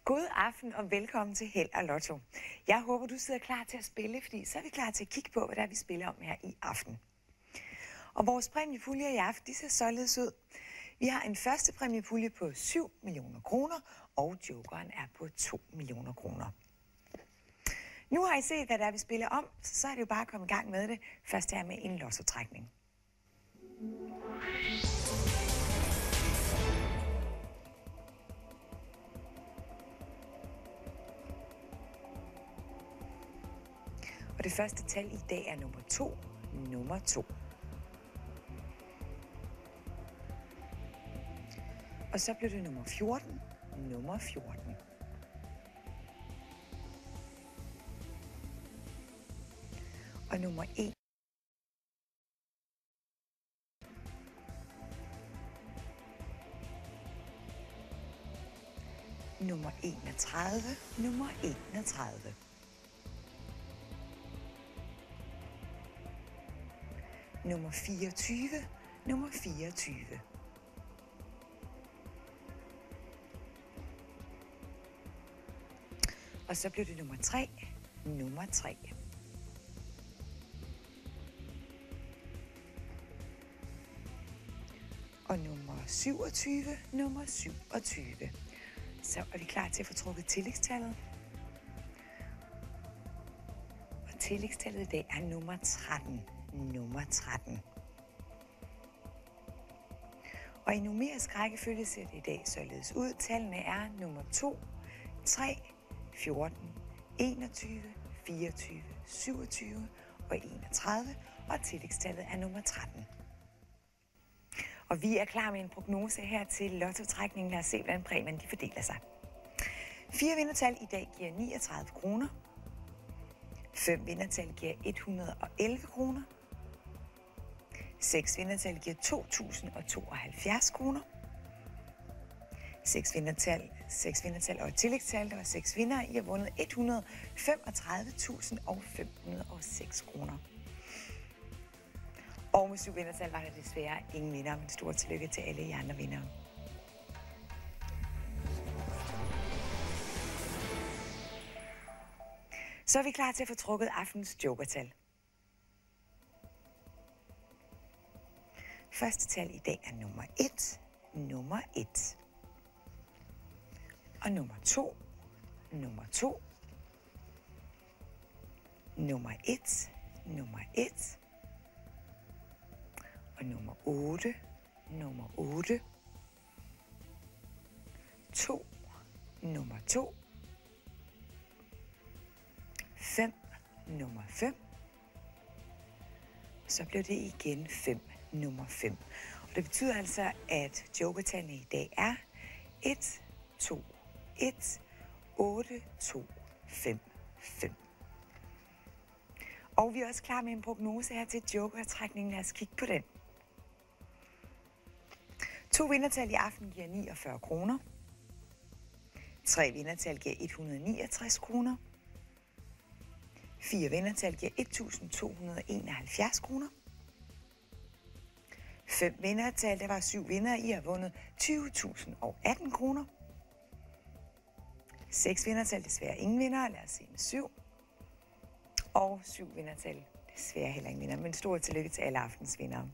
God aften og velkommen til Held og Lotto. Jeg håber, du sidder klar til at spille, fordi så er vi klar til at kigge på, hvad der er, vi spiller om her i aften. Og vores præmiepulje i aften, de ser således ud. Vi har en første præmiepulje på 7 millioner kroner, og jokeren er på 2 millioner kroner. Nu har I set, hvad der er, vi spiller om, så er det jo bare at komme i gang med det. Først her med en lottotrækning. Og det første tal i dag er nummer 2. Nummer 2. Og så blev det nummer 14. Nummer 14. Og nummer 1. Nummer 31. Nummer 31. Nummer 24. Nummer 24. Og så blev det nummer 3. Nummer 3. Og nummer 27. Nummer 27. Så er vi klar til at få trukket tillægstallet. Og tillægstallet i dag er nummer 13. Nummer 13. Og i numerisk rækkefølge ser det i dag således ud. Tallene er nummer 2, 3, 14, 21, 24, 27 og 31. Og tillægstallet er nummer 13. Og vi er klar med en prognose her til lottotrækningen. Lad os se, hvordan præmien de fordeler sig. 4 vindertal i dag giver 39 kroner. 5 vindertal giver 111 kroner. 6 vindertal giver 2.072 kroner. 6 vindertal og et tillægstal, der var 6 vinder. I har vundet 135.506 kroner. Og med 7 vindertal var der desværre ingen vinder, men stort tillykke til alle jer andre vindere. Så er vi klar til at få trukket aftens jokertal. Første tal i dag er nummer 1. Nummer 1. Og nummer 2. Nummer 2. Nummer 1. Nummer 1. Og nummer 8. Nummer 8. 2. Nummer 2. 5. Nummer 5. Så blev det igen 5. Nummer 5. Og det betyder altså, at jokertallene i dag er 1, 2, 1, 8, 2, 5, 5. Og vi er også klar med en prognose her til jokertrækningen. Lad os kigge på den. 2 vindertal i aften giver 49 kroner. 3 vindertal giver 169 kroner. 4 vindertal giver 1.271 kroner. 5 vindertal, der var 7 vinder. I har vundet 20.018 kroner. 6 vindertal, desværre ingen vinder. Lad os se med 7. Og 7 vindertal, desværre heller ingen vinder. Men stort tillykke til alle aftens vindere.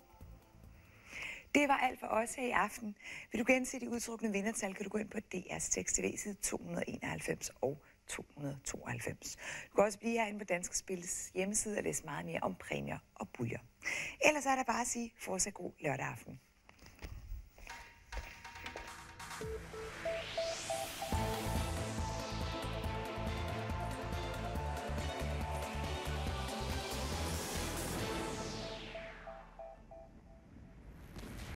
Det var alt for os her i aften. Vil du gense de udtrukne vindertal, kan du gå ind på DR's Tekst-TV side 291 og 292. Du kan også blive herinde på Danske Spils hjemmeside og læse meget mere om præmier og puljer. Ellers er der bare at sige, fortsat god lørdag aften.